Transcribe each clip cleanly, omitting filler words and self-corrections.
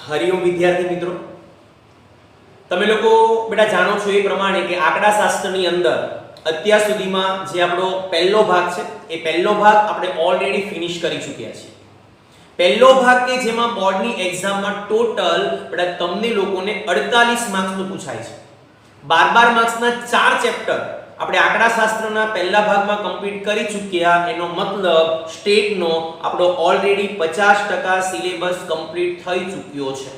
હરિઓમ વિદ્યાર્થી મિત્રો, તમે લોકો બેટા જાણો છો એ પ્રમાણે કે આંકડાશાસ્ત્રની અંદર અત્યાર સુધીમાં જે આપણો પહેલો ભાગ છે એ પહેલો ભાગ આપણે ઓલરેડી ફિનિશ કરી ચૂક્યા છીએ। પહેલો ભાગ કે જેમાં બોર્ડની એક્ઝામમાં ટોટલ બેટા તમને લોકોને 48 માર્ક્સનું પૂછાય છે। 12 માર્ક્સના 4 ચેપ્ટર આપણે આંકડાશાસ્ત્રના પહેલા ભાગમાં કમ્પ્લીટ કરી ચૂક્યા। એનો મતલબ સ્ટેટનો આપણો ઓલરેડી 50% સિલેબસ કમ્પ્લીટ થઈ ચૂક્યો છે।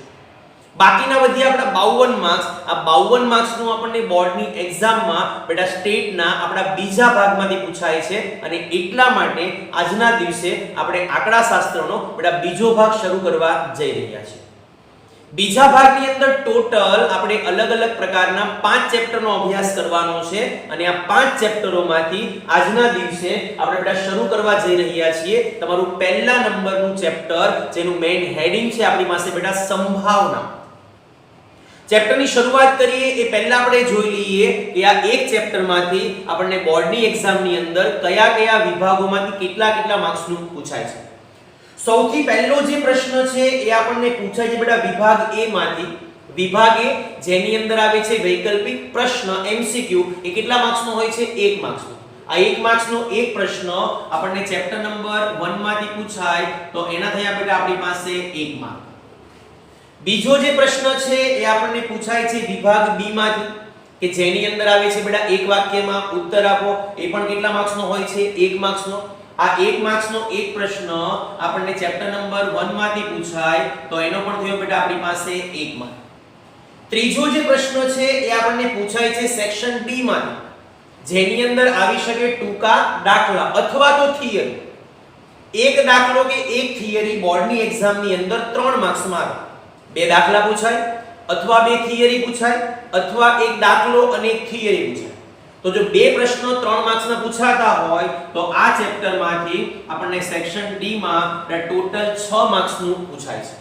બાકીના વધ્યા આપણા 52 માર્ક્સ। આ 52 માર્ક્સનું આપણને બોર્ડની એક્ઝામમાં બેટા સ્ટેટના આપણા બીજા ભાગમાંથી પૂછાય છે અને એટલા માટે આજના દિવસે આપણે આંકડાશાસ્ત્રનો બેટા બીજો ભાગ શરૂ કરવા જઈ રહ્યા છીએ। બીજા ભાગની અંદર ટોટલ આપણે અલગ અલગ પ્રકારના 5 ચેપ્ટરનો અભ્યાસ કરવાનો છે અને આ 5 ચેપ્ટરોમાંથી આજના દિવસે આપણે બેટા શરૂ કરવા જઈ રહ્યા છીએ તમારું પહેલા નંબરનું ચેપ્ટર, જેનું મેઇન હેડિંગ છે આપણી પાસે બેટા સંભાવના। ચેપ્ટરની શરૂઆત કરીએ એ પહેલા આપણે જોઈ લઈએ કે આ એક ચેપ્ટરમાંથી આપણને બોર્ડની એક્ઝામની અંદર કયા કયા વિભાગોમાંથી કેટલા માર્ક્સનું પૂછાય છે। સૌથી પહેલો જે પ્રશ્ન છે એ આપણને પૂછાય છે બેટા વિભાગ એ માંથી। વિભાગ એ જેની અંદર આવે છે વૈકલ્પિક પ્રશ્ન MCQ, એ કેટલા માર્ક્સનો હોય છે? 1 માર્ક્સનો। આ 1 માર્ક્સનો એક પ્રશ્ન આપણને ચેપ્ટર નંબર 1 માંથી પૂછાય તો એના થયા બેટા આપણી પાસે 1 માર્ક। બીજો જે પ્રશ્ન છે એ આપણને પૂછાય છે વિભાગ બી માંથી કે જેની અંદર આવે છે બેટા એક વાક્યમાં ઉત્તર આપો, એ પણ કેટલા માર્ક્સનો હોય છે? 1 માર્ક્સનો। આ 1 માર્ક્સનો એક પ્રશ્ન આપણને ચેપ્ટર નંબર 1 માંથી પૂછાય તો એનો પણ થયો બેટા આપણી પાસે 1 માર્ક। ત્રીજો જે પ્રશ્ન છે એ આપણને પૂછાય છે સેક્શન ડી માંથી, જેની અંદર આવી શકે ટૂંકા દાખલા અથવા તો થિયરી। એક દાખલો કે એક થિયરી બોર્ડની એક્ઝામની અંદર 3 માર્ક્સમાં આવે। 2 દાખલા પૂછાય અથવા 2 થિયરી પૂછાય અથવા એક દાખલો અને એક થિયરી પૂછાય। તો જો 2 પ્રશ્નો 3 માર્ક્સના પૂછાતા હોય તો આ ચેપ્ટરમાંથી આપણને સેક્શન ડી માં ટોટલ 6 માર્ક્સનું પૂછાય છે।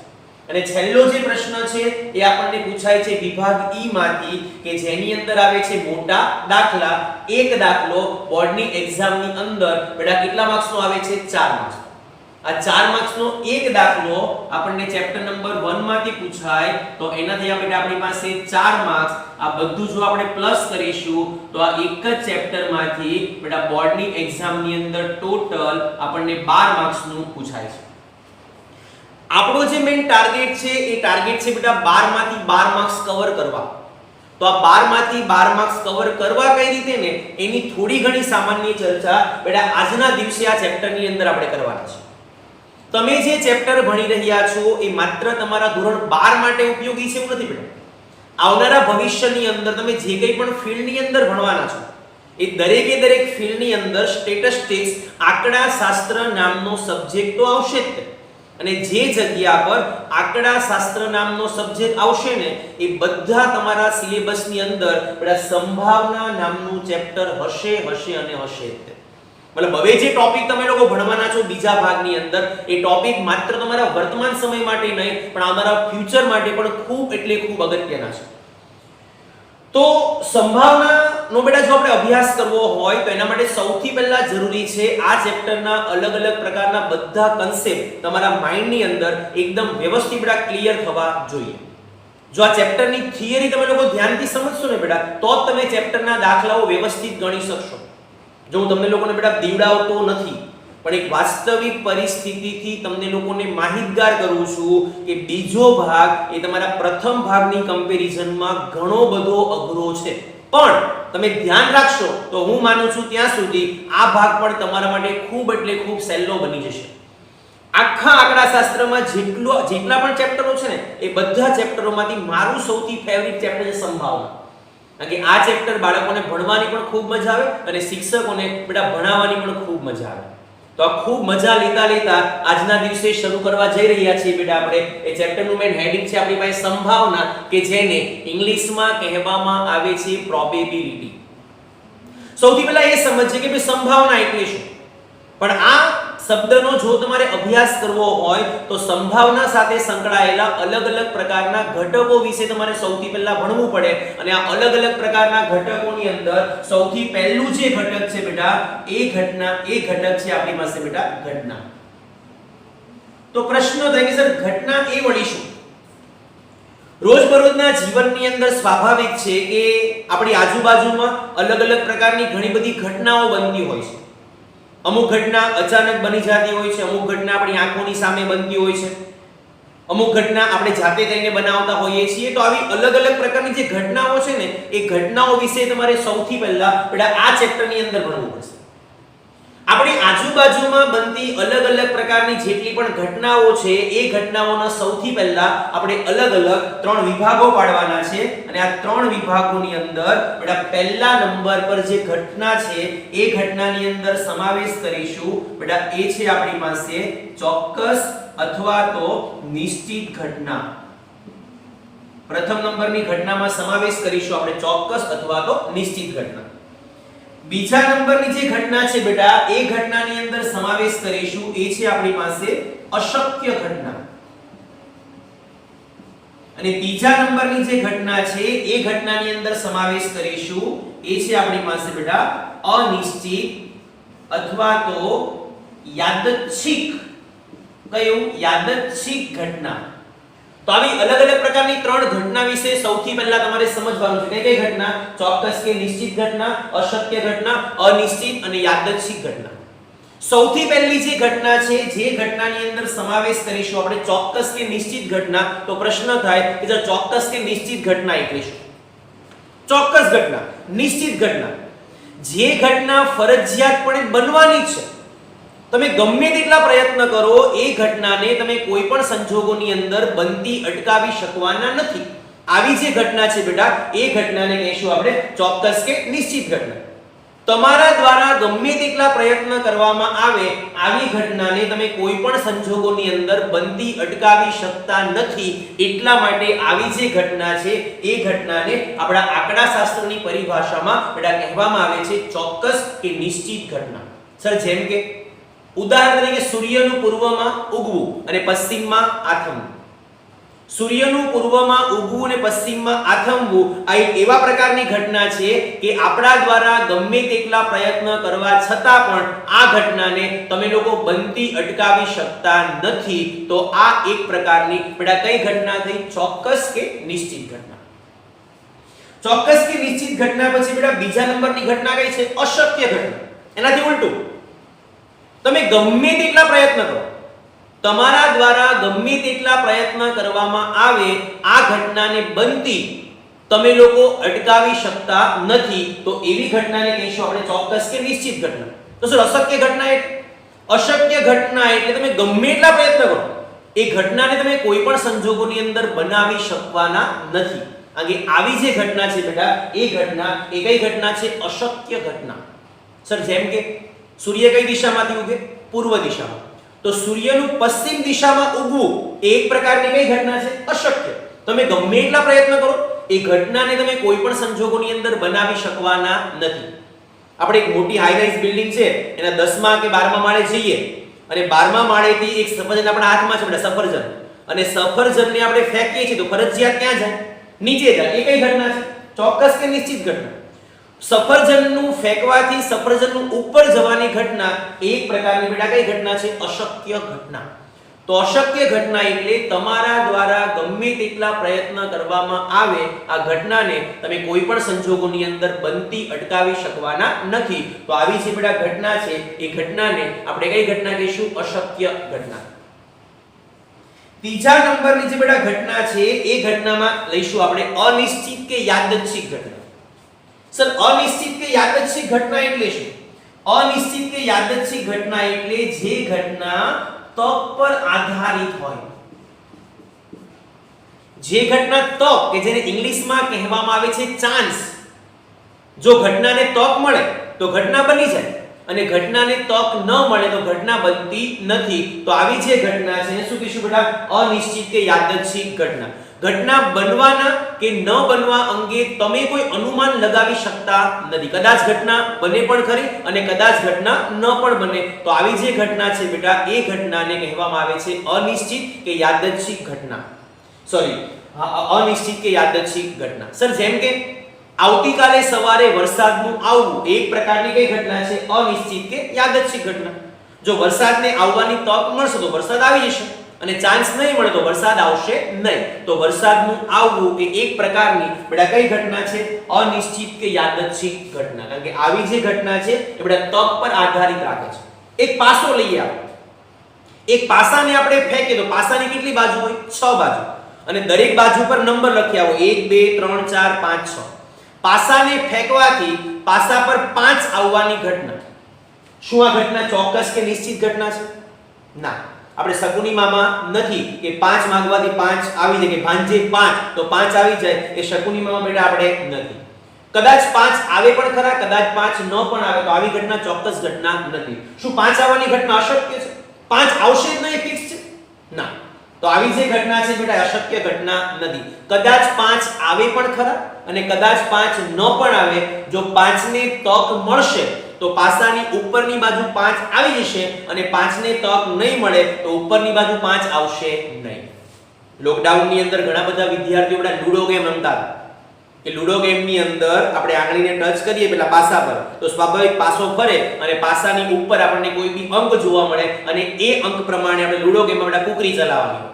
અને છેલ્લો જે પ્રશ્ન છે એ આપણને પૂછાય છે વિભાગ ઈ માંથી કે જેની અંદર આવે છે મોટા દાખલા। એક દાખલો બોર્ડની એક્ઝામની અંદર બેટા કેટલા માર્ક્સનો આવે છે? 4 માર્ક્સ। આ 4 માર્ક્સનો એક દાખલો આપણને ચેપ્ટર નંબર 1 માંથી પૂછાય તો એના થયા બેટા આપણી પાસે 4 માર્ક્સ। આ બધું જો આપણે પ્લસ કરીશું તો આ એક જ ચેપ્ટરમાંથી બેટા બોર્ડની એક્ઝામની અંદર ટોટલ આપણને 12 માર્ક્સનું પૂછાય છે। આપણો જે મેઈન ટાર્ગેટ છે એ ટાર્ગેટ છે બેટા 12 માંથી 12 માર્ક્સ કવર કરવા। તો આ 12 માંથી 12 માર્ક્સ કવર કરવા કઈ રીતે ને એની થોડી ઘણી સામાન્ય ચર્ચા બેટા આજના દિવસે આ ચેપ્ટરની અંદર આપણે કરવાના છે। તમે જે ચેપ્ટર ભણી રહ્યા છો એ માત્ર તમારા ધોરણ 12 માટે ઉપયોગી છે એવું નથી બેટા। આવનારા ભવિષ્યની અંદર તમે જે કંઈ પણ ફિલ્ડની અંદર ભણવાના છો એ દરેક ફિલ્ડની અંદર સ્ટેટિસ્ટિક્સ આંકડાશાસ્ત્ર નામનો સબ્જેક્ટ તો આવશે જ। અને જે જગ્યા પર આંકડાશાસ્ત્ર નામનો સબ્જેક્ટ આવશે ને એ બધા તમારા સિલેબસની અંદર બેટા સંભાવના નામનું ચેપ્ટર હશે અને હશે જ। મતલબ હવે જે ટોપિક તમે લોકો ભણવાના છો બીજા ભાગની અંદર એ ટોપિક માત્ર તમારા વર્તમાન સમય માટે નહીં પણ આવનારા ફ્યુચર માટે પણ ખૂબ એટલે ખૂબ અગત્યના છે। તો સંભાવનાનો બેટા જો આપણે અભ્યાસ કરવો હોય તો એના માટે સૌથી પહેલા જરૂરી છે આ ચેપ્ટરના અલગ અલગ પ્રકારના બધા કન્સેપ્ટ તમારા માઇન્ડની અંદર એકદમ વ્યવસ્થિત બેટા ક્લિયર થવા જોઈએ। જો આ ચેપ્ટરની થિયરી તમે લોકો ધ્યાનથી સમજશો ને બેટા તો જ તમે ચેપ્ટરના દાખલાઓ વ્યવસ્થિત ગણી શકશો। જો હું તમને લોકોને બેટા દીવડાવતો નથી પણ એક વાસ્તવિક પરિસ્થિતિથી તમને લોકોને માહિતગાર કરું છું કે બીજો ભાગ એ તમારા પ્રથમ ભાગની કમ્પેરિઝનમાં ઘણો બધો અઘરો છે, પણ તમે ધ્યાન રાખશો તો હું માનું છું ત્યાં સુધી આ ભાગ પણ તમારા માટે ખૂબ એટલે ખૂબ સહેલો બની જશે। આખા આંકડાશાસ્ત્રમાં જેટલા પણ ચેપ્ટરો છે ને એ બધા ચેપ્ટરોમાંથી મારું સૌથી ફેવરિટ ચેપ્ટર છે સંભાવના। કારણ કે આ ચેપ્ટર બાળકોને ભણવાની પણ ખૂબ મજા આવે અને શિક્ષકોને બેટા ભણાવવાની પણ ખૂબ મજા આવે। તો આ ખૂબ મજા લેતા આજના દિવસે શરૂ કરવા જઈ રહ્યા છીએ બેટા આપણે એ ચેપ્ટરનું મેઈન હેડિંગ છે આપણી પાસે સંભાવના, કે જેને ઇંગ્લિશમાં કહેવામાં આવે છે પ્રોબેબિલિટી। સૌથી પહેલા એ સમજીએ કે ભાઈ સંભાવના એટલે શું। પણ આ શબ્દનો જો તમારે અભ્યાસ કરવો હોય તો સંભાવના સાથે સંકળાયેલા અલગ અલગ પ્રકારના ઘટકો વિશે તમારે સૌથી પહેલા ભણવું પડે। અને આ અલગ અલગ પ્રકારના ઘટકોની અંદર સૌથી પહેલું જે ઘટક છે બેટા એ ઘટક છે આપણી પાસે બેટા ઘટના। તો પ્રશ્ન થાય કે સર ઘટના એ વળી શું? રોજબરોજના જીવનની અંદર સ્વાભાવિક છે કે આપણી આજુબાજુમાં અલગ અલગ પ્રકારની ઘણી બધી ઘટનાઓ બનતી હોય છે. અમુક ઘટના અચાનક બની જતી હોય છે, અમુક ઘટના આપણી આંખોની સામે બનતી હોય છે, અમુક ઘટના આપણે જાતે કરીને બનાવતા હોઈએ છીએ. તો આવી અલગ અલગ પ્રકારની જે ઘટનાઓ છે ને, એ ઘટનાઓ વિશે તમારે સૌથી પહેલા આ ચેપ્ટરની અંદર ભણવું પડશે. આપણી આજુબાજુમાં બનતી અલગ અલગ પ્રકારની જેટલી પણ ઘટનાઓ છે, એ ઘટનાઓના સૌથી પહેલા આપણે અલગ અલગ 3 વિભાગો પાડવાના છે. અને આ 3 વિભાગોની અંદર પહેલા નંબર પર જે ઘટના છે, એ ઘટનાની અંદર સમાવેશ કરીશું એ છે આપણી પાસે ચોક્કસ અથવા તો નિશ્ચિત ઘટના. પ્રથમ નંબરની ઘટનામાં સમાવેશ કરીશું આપણે ચોક્કસ અથવા તો નિશ્ચિત ઘટના. બીજા નંબરની જે ઘટના છે બેટા, એ ઘટનાની અંદર સમાવેશ કરીશું એ છે આપણી પાસે અશક્ય ઘટના. અને ત્રીજા નંબરની જે ઘટના છે, એ ઘટનાની અંદર સમાવેશ કરીશું એ છે આપણી પાસે બેટા અનિશ્ચિત અથવા તો યાદચ્છિક. કયું? યાદચ્છિક ઘટના. તો આવી અલગ અલગ પ્રકારની 3 ઘટના વિશે સૌથી પહેલા તમારે સમજવાનું છે. કઈ ઘટના? ચોક્કસ કે નિશ્ચિત ઘટના, અશક્ય ઘટના, અનિશ્ચિત અને યાદચ્છિક ઘટના. સૌથી પહેલી જે ઘટના છે, જે ઘટનાની અંદર સમાવેશ કરીશું આપણે ચોક્કસ કે નિશ્ચિત ઘટના, તો પ્રશ્ન થાય કે જો ચોક્કસ કે નિશ્ચિત ઘટના એટલે શું? ચોક્કસ ઘટના, નિશ્ચિત ઘટના, જે ઘટના ફરજિયાતપણે બનવાની છે. તમે ગમે તેટલા પ્રયત્ન કરો, એ ઘટનાને તમે કોઈ પણ સંજોગોની અંદર બનતી અટકાવી શકવાના નથી. આવી જે ઘટના છે બેટા, એ ઘટનાને કહીશું આપણે ચોક્કસ કે નિશ્ચિત ઘટના. તમારા દ્વારા ગમે તેટલા પ્રયત્ન કરવામાં આવે, આવી ઘટનાને તમે કોઈ પણ સંજોગોની અંદર બનતી અટકાવી શકતા નથી. એટલા માટે આવી જે ઘટના છે, એ ઘટનાને આપણા આંકડાશાસ્ત્રની પરિભાષામાં બેટા કહેવામાં આવે છે ચોક્કસ કે નિશ્ચિત ઘટના. સર, જેમ કે ઉદાહરણ તરીકે સૂર્યનું પૂર્વમાં ઉગવું અને પશ્ચિમમાં આથમવું. સૂર્યનું પૂર્વમાં ઉગવું અને પશ્ચિમમાં આથમવું આ એવા પ્રકારની ઘટના છે કે આપણા દ્વારા ગમે તેટલા પ્રયત્ન કરવા છતાં પણ આ ઘટનાને તમે લોકો બનતી અટકાવી શકતા નથી. તો આ એક પ્રકારની બેટા કઈ ઘટના થઈ? ચોક્કસ કે નિશ્ચિત ઘટના. ચોક્કસ કે નિશ્ચિત ઘટના પછી બેટા બીજા નંબરની ઘટના કઈ છે? અશક્ય ઘટના. એનાથી ઉલટું, તમે ગમે તેટલા પ્રયત્ન કરો, તમારા દ્વારા ગમે તેટલા પ્રયત્ન કરવામાં આવે, આ ઘટનાને બનતી તમે લોકો અટકાવી શકતા નથી. તો એવી ઘટનાને કહીશું આપણે ચોક્કસ કે નિશ્ચિત ઘટના. તો શું અશક્ય ઘટના એટલે? અશક્ય ઘટના એટલે તમે ગમે એટલા પ્રયત્ન કરો, એ ઘટનાને તમે કોઈ પણ સંજોગોની અંદર બનાવી શકવાના નથી. આવી જે ઘટના છે બેટા, એ ઘટના એ કઈ ઘટના છે? અશક્ય ઘટના. સર, જેમ કે સૂર્ય કઈ દિશામાંથી ઉગે? પૂર્વ દિશામાં. તો સૂર્યનું પશ્ચિમ દિશામાં ઉગવું એ એક પ્રકારની કઈ ઘટના છે? અશક્ય. તમે ગમે એટલા પ્રયત્ન કરો, એ ઘટનાને તમે કોઈ પણ સંજોગોની અંદર બનાવી શકવાના નથી. આપણે એક મોટી હાઈ રાઇઝ બિલ્ડિંગ છે, એના 10મા કે 12મા માળે જઈએ અને 12મા માળેથી એક સફરજન આપણા હાથમાં છે, સફરજન, અને સફરજનને આપણે ફેંકીએ છીએ તો ફરજિયાત ક્યાં જાય? નીચે જાય. એ કઈ ઘટના છે? ચોક્કસ કે નિશ્ચિત ઘટના. સફરજનનું ફેંકવાથી સફરજનનું ઉપર જવાની ઘટના એક પ્રકારની બેટા કઈ ઘટના છે? અશક્ય ઘટના. તો અશક્ય ઘટના એટલે તમારા દ્વારા ગમે તેટલા પ્રયત્ન કરવામાં આવે, આ ઘટનાને તમે કોઈ પણ સંજોગોની અંદર બનતી અટકાવી શકવાના નથી. તો આવી જે બેટા ઘટના છે, એ ઘટનાને આપણે કઈ ઘટના કહીશું? અશક્ય ઘટના. ત્રીજા નંબરની જે બેટા ઘટના છે, એ ઘટનામાં લઈશું આપણે અનિશ્ચિત કે યાદચ્છિક ઘટના. સર, અનિશ્ચિત કે યાદચ્છિક ઘટના એટલે શું? અનિશ્ચિત કે યાદચ્છિક ઘટના એટલે જે ઘટના તક પર આધારિત હોય. જે ઘટના તક, કે જેને ઇંગ્લિશમાં કહેવામાં આવે છે ચાન્સ. જો ઘટનાને તક મળે તો ઘટના બની જાય, અને ઘટનાને તક ન મળે તો ઘટના બનતી નથી. તો આવી જે ઘટના છે એને શું કહીશું બેટા? અનિશ્ચિત કે યાદચ્છિક ઘટના. ઘટના બનવાના કે ન બનવા અંગે તમે કોઈ અનુમાન લગાવી શકતા નથી. કદાચ ઘટના બને પણ ખરી અને કદાચ ઘટના ન પણ બને. તો આવી જે ઘટના છે બેટા, એ ઘટનાને કહેવામાં આવે છે અનિશ્ચિત કે યાદચ્છિક ઘટના. અનિશ્ચિત કે યાદચ્છિક ઘટના. સર, જેમ કે આવતીકાલે સવારે વરસાદનું આવવું એક પ્રકારની કઈ ઘટના છે? અનિશ્ચિત કે યાદચ્છિક ઘટના. જો વરસાદને આવવાની તક મળશે તો વરસાદ આવી જશે, અને ચાન્સ નહીં મળે તો વરસાદ આવશે નહીં. તો વરસાદનું આવવું એ એક પ્રકારની બેટા કઈ ઘટના છે? અનિશ્ચિત કે યાદચ્છિક ઘટના. કારણ કે આવી જે ઘટના છે એ બેટા તક પર આધારિત રાખે છે. એક પાસો લઈએ આપણે. એક પાસાને આપણે ફેંકીએ તો પાસાની કેટલી બાજુ હોય? 6 બાજુ. અને દરેક બાજુ પર નંબર લખ્યા હોય 1 2 3 4 5 6. પાસાને ફેંકવાથી પાસા પર 5 આવવાની ઘટના. શું આ ઘટના ચોક્કસ કે નિશ્ચિત ઘટના છે? ના. આપણે શકુનીમામાં નથી કે 5 માંગવાથી 5 આવી જાય, કે ભાંજે 5 તો 5 આવી જાય. એ શકુનીમામાં બેટા આપણે નથી. કદાચ 5 આવે પણ ખરા, કદાચ 5 ન પણ આવે તો આવી ઘટના ચોક્કસ ઘટના નથી. શું 5 આવવાની ઘટના અશક્ય છે? 5 આવશે જ નહીં ફિક્સ છે? ના. તો આવી જે ઘટના છે બેટા અશક્ય ઘટના નથી. કદાચ 5 આવે પણ ખરા અને કદાચ 5 ન પણ આવે. જો 5 ને તક મળશે તો પાસાની ઉપરની બાજુ 5 આવી જશે અને 5 ને તક નહીં મળે તો ઉપરની બાજુ 5 આવશે નહીં. લોકડાઉન ની અંદર ઘણા બધા વિદ્યાર્થીઓ બેટા લૂડો ગેમ રમતા હતા. કે લૂડો ગેમ ની અંદર આપણે આંગળીને ટચ કરીએ પેલા પાસા પર તો સ્વાભાવિક પાસો ફરે અને પાસાની ઉપર આપણને કોઈ બી અંક જોવા મળે અને એ અંક પ્રમાણે આપણે લૂડો ગેમમાં બેટા કુકરી ચલાવવાની.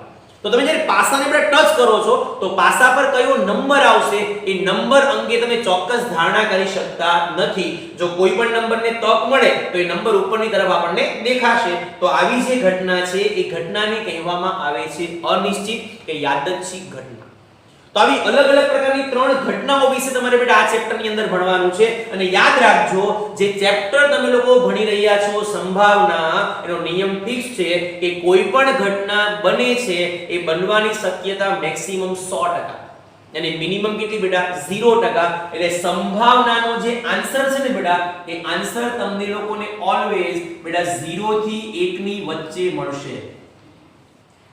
તો તમે જ્યારે પાસાને બેટા ટચ કરો છો તો પાસા પર કયો નંબર આવશે એ નંબર અંગે તમે ચોક્કસ ધારણા કરી શકતા નથી. જો કોઈ પણ નંબરને તક મળે તો એ નંબર ઉપરની તરફ આપણને દેખાશે. તો આવી જે ઘટના છે એ ઘટનાને કહેવામાં આવે છે અનિશ્ચિત કે યાદચ્છિક ઘટના. તો આવી અલગ અલગ પ્રકારની 3 ઘટનાઓ વિશે તમારે બેટા આ ચેપ્ટરની અંદર ભણવાનું છે. અને યાદ રાખજો જે ચેપ્ટર તમે લોકો ભણી રહ્યા છો સંભાવના, એનો નિયમ ફિક્સ છે કે કોઈ પણ ઘટના બને છે એ બનવાની શક્યતા મેક્સિમમ 100%. અને મિનિમમ કેટલી બેટા 0%. એટલે સંભાવનાનો જે આન્સર છે ને બેટા એ આન્સર તમને લોકોને ઓલવેઝ બેટા 0 થી 1 ની વચ્ચે મળશે.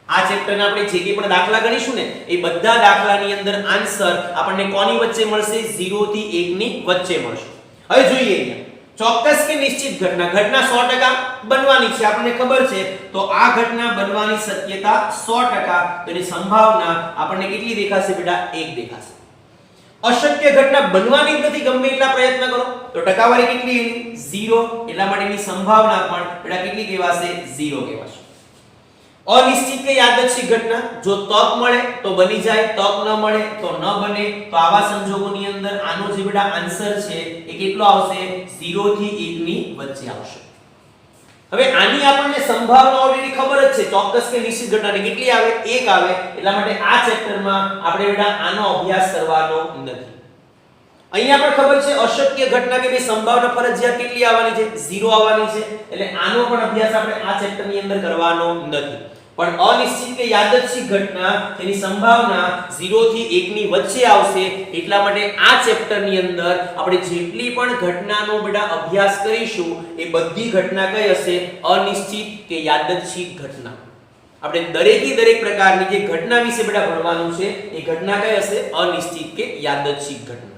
આ ચેપ્ટરના આપણે જે કે પણ દાખલા ગણીશું ને એ બધા દાખલાની અંદર આન્સર આપણને કોની વચ્ચે મળશે? 0 થી 1 ની વચ્ચે મળશે. હવે જોઈએ અહીંયા ચોક્કસ કે નિશ્ચિત ઘટના. ઘટના 100% બનવાની છે આપણને ખબર છે. તો આ ઘટના બનવાની શક્યતા 100%. તો એની સંભાવના આપણને કેટલી દેખાશે બેટા? 1 દેખાશે. અશક્ય ઘટના બનવાની જ નથી ગમે એટલા પ્રયત્ન કરો તો ટકાવારી કેટલી? 0. એટલા માટે એની સંભાવના પણ બેટા કેટલી કહેવાશે? 0 કહેવાશે. અનિશ્ચિત કે યાદચ્છિક ઘટના જો તક મળે તો બની જાય, તક ન મળે તો ન બને. તો આવા સંજોગોની અંદર આનો જે બેટા આન્સર છે એ કેટલો આવશે? 0 થી 1 ની વચ્ચે આવશે. હવે આની આપણને સંભાવના ઓલરેડી ખબર જ છે. ચોક્કસ કે નિશ્ચિત ઘટનાની કેટલી આવે? 1 આવે. એટલા માટે આ ચેપ્ટરમાં આપણે બેટા આનો અભ્યાસ કરવાનો નથી. અહીંયા પણ ખબર છે અશક્ય ઘટના કે ભાઈ સંભાવના ફરજિયાત કેટલી આવવાની છે? 0 આવવાની છે. એટલે આનો પણ અભ્યાસ આપણે આ ચેપ્ટરની અંદર કરવાનો નથી. પણ અનિશ્ચિત કે યાદચ્છિક ઘટના તેની સંભાવના 0 થી 1 ની વચ્ચે આવશે. એટલા માટે આ ચેપ્ટરની અંદર આપણે જેટલી પણ ઘટનાનો બેટા અભ્યાસ કરીશું એ બધી ઘટના કઈ હશે? અનિશ્ચિત કે યાદચ્છિક ઘટના. આપણે દરેક પ્રકારની જે ઘટના વિશે બેટા ભણવાનું છે એ ઘટના કઈ હશે? અનિશ્ચિત કે યાદચ્છિક ઘટના.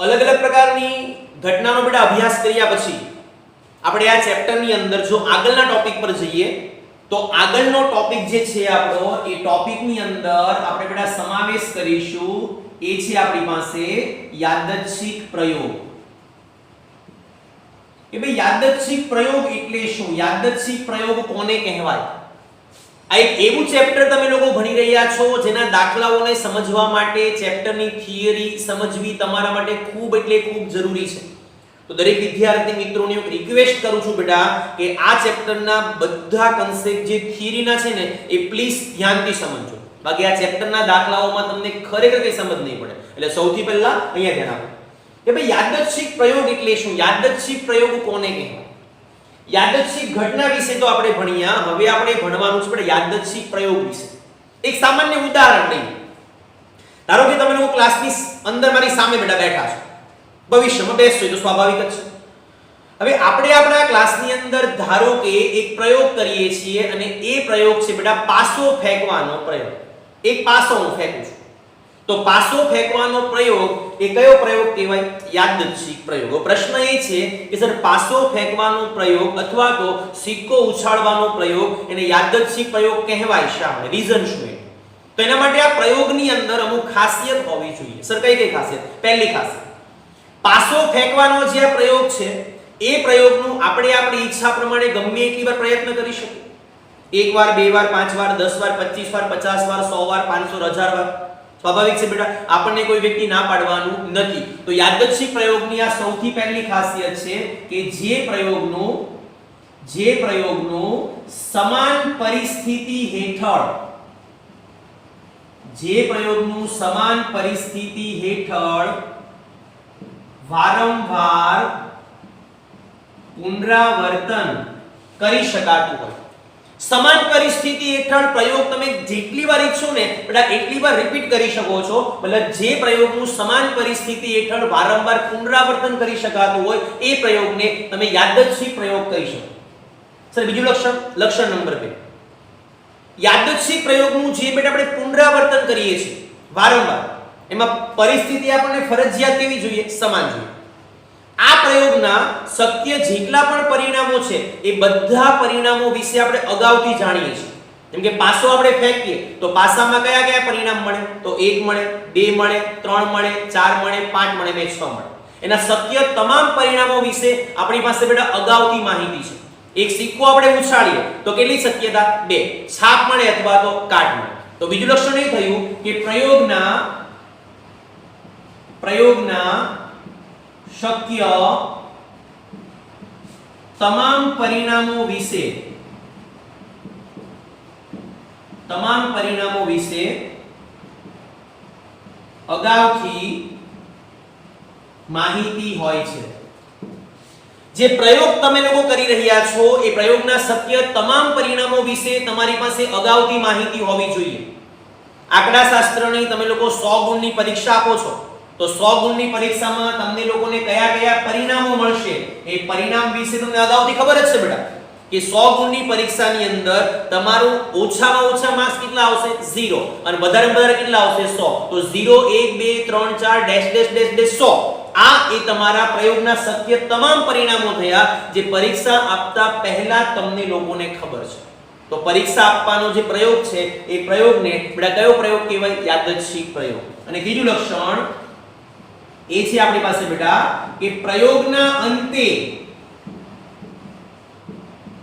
અલગ અલગ પ્રકારની ઘટનાનો બેટા અભ્યાસ કર્યા પછી આપણે આ ચેપ્ટરની અંદર જો આગળના ટોપિક પર જઈએ તો આગળનો ટોપિક જે છે આપણો એ ટોપિકની અંદર આપણે બેટા સમાવેશ કરીશું એ છે આપણી પાસે યાદચ્છિક પ્રયોગ. કે ભાઈ યાદચ્છિક પ્રયોગ એટલે શું? યાદચ્છિક પ્રયોગ કોને કહેવાય? આ એક એવું ચેપ્ટર તમે લોકો ભણી રહ્યા છો જેના દાખલાઓને સમજવા માટે ચેપ્ટરની થિયરી સમજવી તમારા માટે ખૂબ એટલે ખૂબ જરૂરી છે. તો દરેક વિદ્યાર્થી મિત્રોને હું રિક્વેસ્ટ કરું છું બેટા કે આ ચેપ્ટરના બધા કન્સેપ્ટ જે થિયરીના છે ને એ પ્લીઝ ધ્યાનથી સમજજો. બાકી આ ચેપ્ટરના દાખલાઓમાં તમને ખરેખર કઈ સમજ નહીં પડે. એટલે સૌથી પહેલા અહીંયા ધ્યાન આપો કે ભાઈ યાદચ્છિક પ્રયોગ એટલે શું? યાદચ્છિક પ્રયોગ કોને કહેવાય? યાદચ્છિક ઘટના વિશે તો આપણે ભણ્યા. હવે આપણે ભણવાનું છે બેટા યાદચ્છિક પ્રયોગ વિશે. એક સામાન્ય ઉદાહરણ લઈએ. ધારો કે તમે લોકો ક્લાસની અંદર મારી સામે બેટા બેઠા છો. ભવિષ્યમાં બેસશો તો સ્વાભાવિક જ છે. હવે આપણે આપણા ક્લાસની અંદર ધારો કે એક પ્રયોગ કરીએ છીએ અને એ પ્રયોગ છે બેટા પાસો ફેંકવાનો પ્રયોગ. એક પાસો હું ફેંકું છું. તો પાસો ફેંકવાનો પ્રયોગ એ કયો પ્રયોગ કહેવાય? યાદચ્છિક પ્રયોગ. પ્રશ્ન એ છે કે સર પાસો ફેંકવાનો પ્રયોગ અથવા તો સિક્કો ઉછાળવાનો પ્રયોગ એને યાદચ્છિક પ્રયોગ કહેવાય શા માટે? રીઝન શું છે? તો એના માટે આ પ્રયોગની અંદર અમુક ખાસિયત હોવી જોઈએ. સર કઈ કઈ ખાસિયત? પહેલી ખાસિયત, પાસો ફેંકવાનો જે આ પ્રયોગ છે એ પ્રયોગનું આપણે આપણી ઈચ્છા પ્રમાણે ગમે એટલી વાર પ્રયત્ન કરી શકીએ. एक बार, बे बार, 5 बार, 10 बार, 25 बार, 50 बार, 100 बार, 500, 1000 बार। સ્વાભાવિક છે બેટા, આપણને કોઈ વ્યક્તિ ના પાડવાનું નથી. તો યાદચ્છિક પ્રયોગની આ સૌથી પહેલી ખાસિયત છે કે જે પ્રયોગનું સમાન પરિસ્થિતિ હેઠળ વારંવાર પુનરાવર્તન કરી શકાતું હોય. સમાન પરિસ્થિતિ હેઠળ પ્રયોગ તમે જેટલી વાર ઈચ્છો ને બેટા એટલી વાર રિપીટ કરી શકો છો. મતલબ જે પ્રયોગનું સમાન પરિસ્થિતિ હેઠળ વારંવાર પુનરાવર્તન કરી શકાતું હોય એ પ્રયોગને તમે યાદચ્છિક પ્રયોગ કહી શકો. સર બીજું લક્ષણ નંબર 2, યાદચ્છિક પ્રયોગનું જે બેટા આપણે પુનરાવર્તન કરીએ છીએ વારંવાર, એમાં પરિસ્થિતિ આપણને ફરજિયાત કેવી જોઈએ? સમાન જોઈએ. આ પ્રયોગના શક્ય જેટલા પણ પરિણામો છે એ બધા પરિણામો વિશે આપણે અગાઉથી જાણીએ છીએ. જેમ કે પાસો આપણે ફેંકીએ તો પાસામાં કયા કયા પરિણામ મળે? તો 1 મળે, 2 મળે, 3 મળે, 4 મળે, 5 મળે, 6 મળે. એના શક્ય તમામ પરિણામો વિશે આપણી પાસે બેટા અગાઉથી માહિતી છે. એક સિક્કો આપણે ઉછાળીએ તો કેટલી શક્યતા? 2. છાપ મળે અથવા તો કાટ મળે. તો બીજું લક્ષણ એ થયું કે પ્રયોગના શક્ય તમામ પરિણામો વિશે અગાઉથી માહિતી હોય છે. જે પ્રયોગ તમે લોકો કરી રહ્યા છો એ પ્રયોગના શક્ય તમામ પરિણામો વિશે તમારી પાસે અગાઉથી માહિતી હોવી જોઈએ. આંકડાશાસ્ત્રની તમે લોકો 100 ગુણની પરીક્ષા આપો છો તો 100 ગુણની પરીક્ષામાં તમને લોકોને કયા કયા પરિણામો મળશે એ પરિણામ વિશે તમને અગાઉથી ખબર જ છે બેટા કે 100 ગુણની પરીક્ષાની અંદર તમારું ઓછામાં ઓછા માર્ક્સ કેટલા આવશે? 0 અને વધારેમાં વધારે કેટલા આવશે? 100. તો 0 1 2 3 4 ડેશ ડેશ ડેશ ડેશ 100. આ એ તમારા પ્રયોગના શક્ય તમામ પરિણામો થયા જે પરીક્ષા આપતા પહેલા તમને લોકોને ખબર છે. તો પરીક્ષા આપવાનો જે પ્રયોગ છે એ પ્રયોગને બેટા કયો પ્રયોગ કહેવાય? યાદચ્છિક પ્રયોગ. અને બીજું લક્ષણ એ છે આપણી પાસે બેટા કે પ્રયોગના અંતે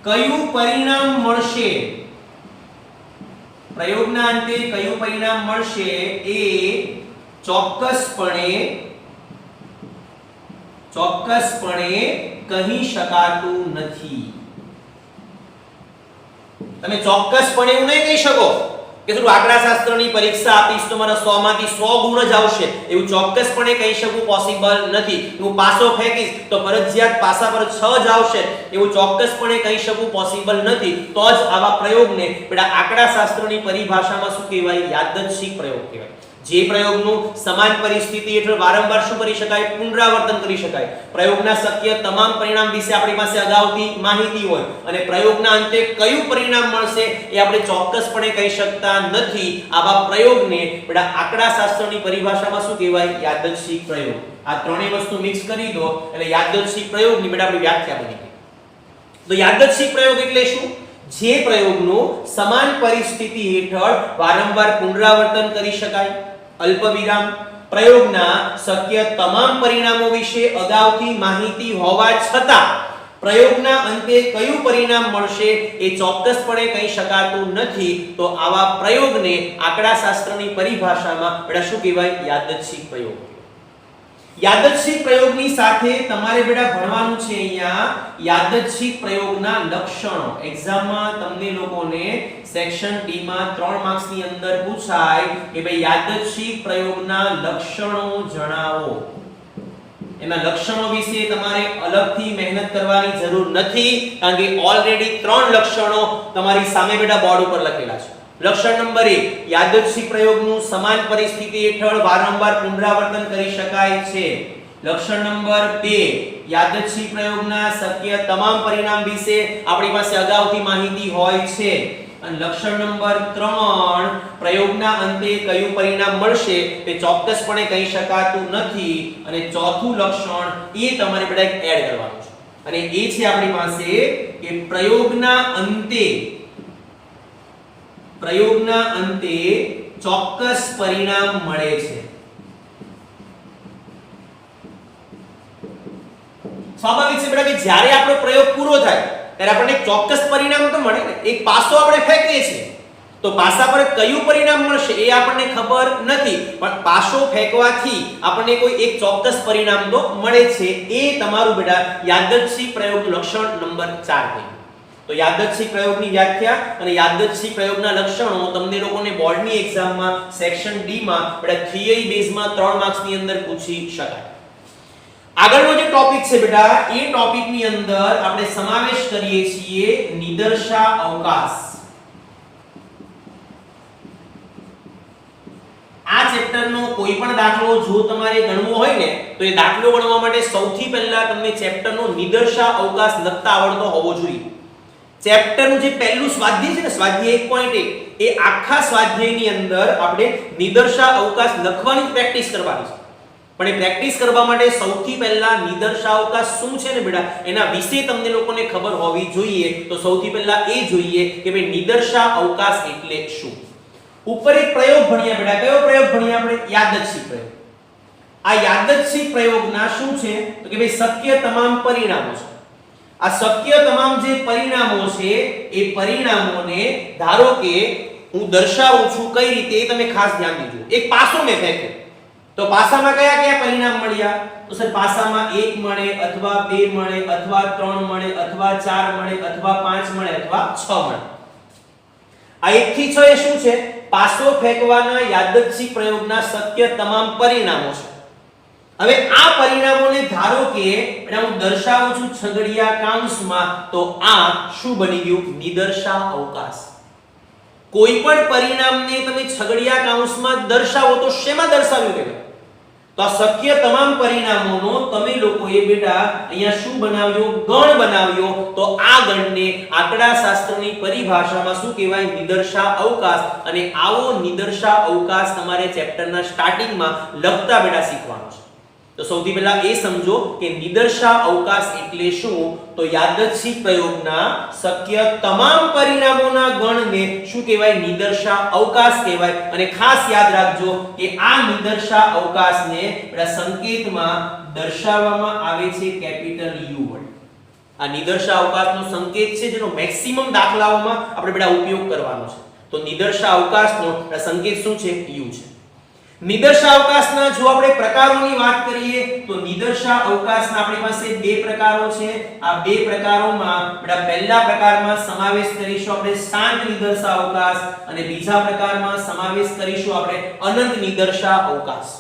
કયું પરિણામ મળશે? પ્રયોગના અંતે કયું પરિણામ મળશે એ ચોક્કસપણે કહી શકાતું નથી. તમે ચોક્કસપણે એવું નહીં કહી શકો કે શું આંકડાશાસ્ત્રની પરીક્ષા આપીશ તો મારા 100 માંથી 100 ગુણ જ આવશે, એવું ચોક્કસપણે કહી શકવું પોસિબલ નથી. હું પાસો ફેંકીશ તો ફરજિયાત પાસા પર 6 જ આવશે, એવું ચોક્કસપણે કહી શકવું પોસિબલ નથી. તો જ આવા પ્રયોગને બેટા આંકડાશાસ્ત્રની પરિભાષામાં શું કહેવાય? યાદચ્છિક પ્રયોગ કહેવાય. જે પ્રયોગનું સમાન પરિસ્થિતિ હેઠળ વારંવાર શું કરી શકાય? પુનરાવર્તન કરી શકાય. પ્રયોગના શક્ય તમામ પરિણામ વિશે આપણી પાસે અગાઉથી માહિતી હોય અને પ્રયોગના અંતે કયું પરિણામ મળશે એ આપણે ચોક્કસપણે કહી શકતા નથી. આવા પ્રયોગને બેટા આંકડાશાસ્ત્રની પરિભાષામાં શું કહેવાય? યાદચ્છિક પ્રયોગ. આ ત્રણેય વસ્તુ મિક્સ કરી દો એટલે યાદચ્છિક પ્રયોગની બેટા આપણી વ્યાખ્યા બની ગઈ. તો યાદચ્છિક પ્રયોગ એટલે શું? જે પ્રયોગનું સમાન પરિસ્થિતિ હેઠળ વારંવાર પુનરાવર્તન કરી શકાય. અલ્પવિરામ પ્રયોગના શક્ય તમામ પરિણામો વિશે અગાઉથી માહિતી હોવા છતાં પ્રયોગના અંતે કયું પરિણામ મળશે એ ચોક્કસપણે કહી શકાતું નથી. તો આવા પ્રયોગને આંકડાશાસ્ત્રની પરિભાષામાં બેટા શું કહેવાય? યાદચ્છિક પ્રયોગ. યાદચ્છિક પ્રયોગની સાથે તમારે બેટા ભણવાનું છે અહીંયા યાદચ્છિક પ્રયોગના લક્ષણો. એક્ઝામમાં તમને લોકોને સેક્શન ડી માં 3 માર્ક્સ ની અંદર પૂછાય કે ભાઈ યાદચ્છિક પ્રયોગના લક્ષણો જણાવો. એના લક્ષણો વિશે તમારે અલગથી મહેનત કરવાની જરૂર નથી કારણ કે ઓલરેડી 3 લક્ષણો તમારી સામે બેટા બોર્ડ ઉપર લખેલા છે. લક્ષણ નંબર 1 યાદચ્છિક પ્રયોગનું સમાન પરિસ્થિતિ હેઠળ વારંવાર પુનરાવર્તન કરી શકાય છે. લક્ષણ નંબર 2 યાદચ્છિક પ્રયોગના શક્ય તમામ પરિણામ વિશે આપણી પાસે અગાઉથી માહિતી હોય છે. અને લક્ષણ નંબર 3 પ્રયોગના અંતે કયું પરિણામ મળશે તે ચોક્કસપણે કહી શકાતું નથી. અને ચોથું લક્ષણ એ તમારે બેટા એડ કરવાનું છે અને એ છે આપણી પાસે કે પ્રયોગના અંતે ચોક્કસ પરિણામ મળે છે. સ્વાભાવિક છે બેટા કે જ્યારે આપણો પ્રયોગ પૂરો થાય ત્યારે આપણને એક ચોક્કસ પરિણામ તો મળે ને. એક પાસો આપણે ફેંકીએ છીએ તો પાસા પર કયું પરિણામ મળશે એ આપણને ખબર નથી, પણ પાસો ફેંકવાથી આપણને કોઈ એક ચોક્કસ પરિણામ તો મળે છે. એ તમારું બેટા યાદચ્છિક પ્રયોગનું લક્ષણ નંબર 4 થઈ. તો યાદચ્છિક પ્રયોગની વ્યાખ્યા અને યાદચ્છિક પ્રયોગના લક્ષણો તમને લોકોને બોર્ડની એક્ઝામમાં સેક્શન ડી માં બેટા થિયરી બેઝમાં 3 માર્ક્સની અંદર પૂછી શકાય. આગળનો જે ટોપિક છે બેટા એ ટોપિકની અંદર આપણે સમાવેશ કરીએ છીએ નિદર્શા અવકાશ. આ ચેપ્ટરનો કોઈ પણ દાખલો જો તમારે ગણવો હોય ને તો એ દાખલો ગણવા માટે સૌથી પહેલા તમને ચેપ્ટરનો નિદર્શા અવકાશ લખતા આવડતો હોવો જોઈએ. ચેપ્ટરનું જે પહેલું સ્વાધ્યાય છે ને સ્વાધ્યાય 1.1 એ આખા સ્વાધ્યાયની અંદર આપણે નિદર્શા અવકાશ લખવાની પ્રેક્ટિસ કરવાની છે. પણ એ પ્રેક્ટિસ કરવા માટે સૌથી પહેલા નિદર્શા અવકાશ શું છે ને બેટા એના વિશે તમને લોકોને ખબર હોવી જોઈએ. તો સૌથી પહેલા એ જોઈએ કે ભાઈ નિદર્શા અવકાશ એટલે શું. ઉપર એક પ્રયોગ ભણ્યા બેટા. કયો પ્રયોગ ભણ્યા આપણે? યાદચ્છિક પ્રયોગ. આ યાદચ્છિક પ્રયોગના શું છે તો કે ભાઈ શક્ય તમામ પરિણામો છે. આ શક્ય તમામ જે પરિણામો છે એ પરિણામોને ધારો કે હું દર્શાવું છું કઈ રીતે એ તમે ખાસ ધ્યાન દીજો. એક પાસો મેં ફેંક્યો તો પાસામાં કયા કયા પરિણામ મળ્યા? તો સર પાસામાં 1 મળે અથવા 2 મળે અથવા 3 મળે અથવા 4 મળે અથવા 5 મળે અથવા 6 મળે. આ 1 થી 6 એ શું છે? પાસો ફેંકવાના યાદચ્છિક પ્રયોગના શક્ય તમામ પરિણામો છે. હવે આ પરિણામોને ધારો કે હું દર્શાવું છું છગડીયા કૌંસમાં તો આ શું બની ગયું? નિદર્શા અવકાશ. કોઈ પણ પરિણામને તમે છગડીયા કૌંસમાં દર્શાવો તો શેમાં દર્શાવ્યું કહેવાય? તો આ શક્ય તમામ પરિણામોનો તમે લોકોએ બેટા અહીંયા શું બનાવ્યો? ગણ બનાવ્યો. તો આ ગણને આંકડાશાસ્ત્રની પરિભાષામાં શું કહેવાય? નિદર્શા અવકાશ. અને આવો નિદર્શા અવકાશ તમારે ચેપ્ટરના સ્ટાર્ટિંગમાં લખતા બેટા શીખવાનો છે. તો સૌથી પહેલા એ સમજો કે નિદર્શા અવકાશ એટલે શું? તો યાદચ્છિક પ્રયોગના શક્ય તમામ પરિણામોના ગણને શું કહેવાય? નિદર્શા અવકાશ કહેવાય. અને ખાસ યાદ રાખજો કે આ નિદર્શા અવકાશને બેટા સંકેતમાં દર્શાવવામાં આવે છે કેપિટલ U વડે. આ નિદર્શા અવકાશનો સંકેત છે જેનો મેક્સિમમ દાખલાઓમાં આપણે બેટા ઉપયોગ કરવાનો છે. તો નિદર્શા અવકાશનો સંકેત શું છે? U છે. નિદર્શા અવકાશના જો આપણે પ્રકારોની વાત કરીએ તો નિદર્શા અવકાશના આપણી પાસે બે પ્રકારો છે. આ બે પ્રકારોમાં બેટા પહેલા પ્રકારમાં સમાવેશ કરીશું આપણે શાંત નિદર્શા અવકાશ અને બીજા પ્રકારમાં સમાવેશ કરીશું આપણે અનંત નિદર્શા અવકાશ.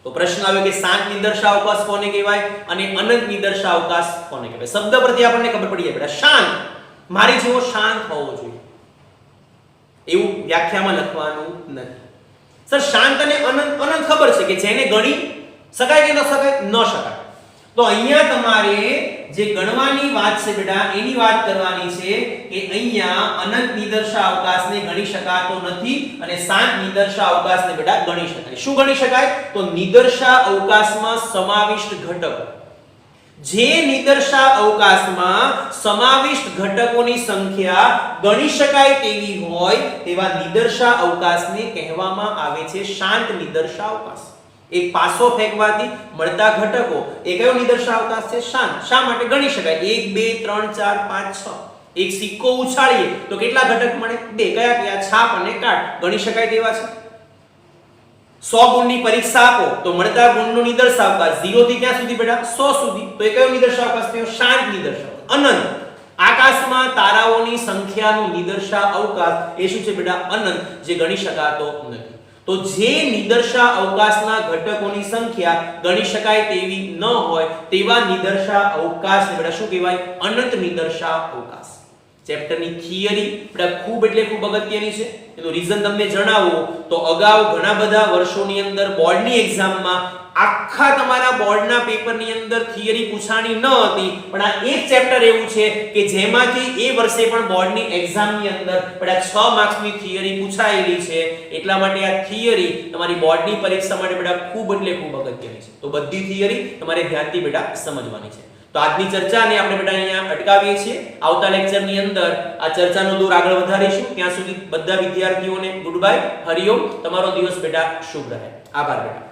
તો પ્રશ્ન આવ્યો કે શાંત નિદર્શા અવકાશ કોને કહેવાય અને અનંત નિદર્શા અવકાશ કોને કહેવાય? શબ્દ પરથી આપણને ખબર પડી જાય બેટા. શાંત મારી જેવો શાંત હોવો જોઈએ એવું વ્યાખ્યામાં લખવાનું નથી. સર શાંત અને અનંત અનંત ખબર છે કે જેને ગણી શકાય કે ન શકાય? ન શકાય. તો અહીંયા તમારે જે ગણવાની વાત છે બેટા એની વાત કરવાની છે કે અહીંયા અનંત નિદર્શા અવકાશને ગણી શકાતો નથી અને શાંત નિદર્શા અવકાશને બેટા ગણી શકાય. શું ગણી શકાય? તો નિદર્શા અવકાશમાં સમાવિષ્ટ ઘટકો. જે નિદર્શા અવકાશમાં સમાવિષ્ટ ઘટકોની સંખ્યા ગણી શકાય તેવી હોય તેવા નિદર્શા અવકાશને કહેવામાં આવે છે શાંત નિદર્શા અવકાશ. એક પાસો ફેંકવાથી મળતા ઘટકો એ કયો નિદર્શા અવકાશ છે? શાંત. શા માટે? ગણી શકાય. 1 2 3 4 5 6. એક સિક્કો ઉછાળીએ તો કેટલા ઘટક મળે? 2. કયા કયા? છાપ અને કાટ. ગણી શકાય તેવા છે. 100 ગુણની પરીક્ષા આપો તો મળતા ગુણનો નિદર્શા અવકાશ 0 થી ક્યાં સુધી બેટા? 100 સુધી. તો એ કયો નિદર્શા અવકાશ થયો? શાંત નિદર્શા. અનંત. આકાશમાં તારાઓની સંખ્યાનો નિદર્શા અવકાશ એ શું છે બેટા? અનંત, જે ગણી શકાતો નથી. તો જે નિદર્શા અવકાશના ઘટકોની સંખ્યા ગણી શકાય તેવી ન હોય તેવા નિદર્શા અવકાશને બેટા શું કહેવાય? અનંત નિદર્શા અવકાશ. ચેપ્ટરની થિયરી બેટા ખૂબ એટલે ખૂબ અગત્યની છે. એનું રીઝન તમને જણાવું તો અગાઉ ઘણા બધા વર્ષોની અંદર બોર્ડની એક્ઝામમાં આખા તમારા બોર્ડના પેપરની અંદર થિયરી પૂછાણી ન હતી, પણ આ એક ચેપ્ટર એવું છે કે જેમાંથી એ વર્ષે પણ બોર્ડની એક્ઝામની અંદર બેટા 6 માર્ક્સની થિયરી પૂછાયેલી છે. એટલા માટે આ થિયરી તમારી બોર્ડની પરીક્ષા માટે બેટા ખૂબ એટલે ખૂબ અગત્યની છે. તો બધી થિયરી તમારે ધ્યાનથી બેટા સમજવાની છે. તો આજની ચર્ચાને આપણે બેટા અહીંયા અટકાવીએ છીએ. આવતા લેક્ચરની અંદર આ ચર્ચાનો દોર આગળ વધારીશું. ત્યાં સુધી બધા વિદ્યાર્થીઓને ગુડ બાય, હરિઓમ. તમારો દિવસ બેટા શુભ રહે. આભાર બેટા.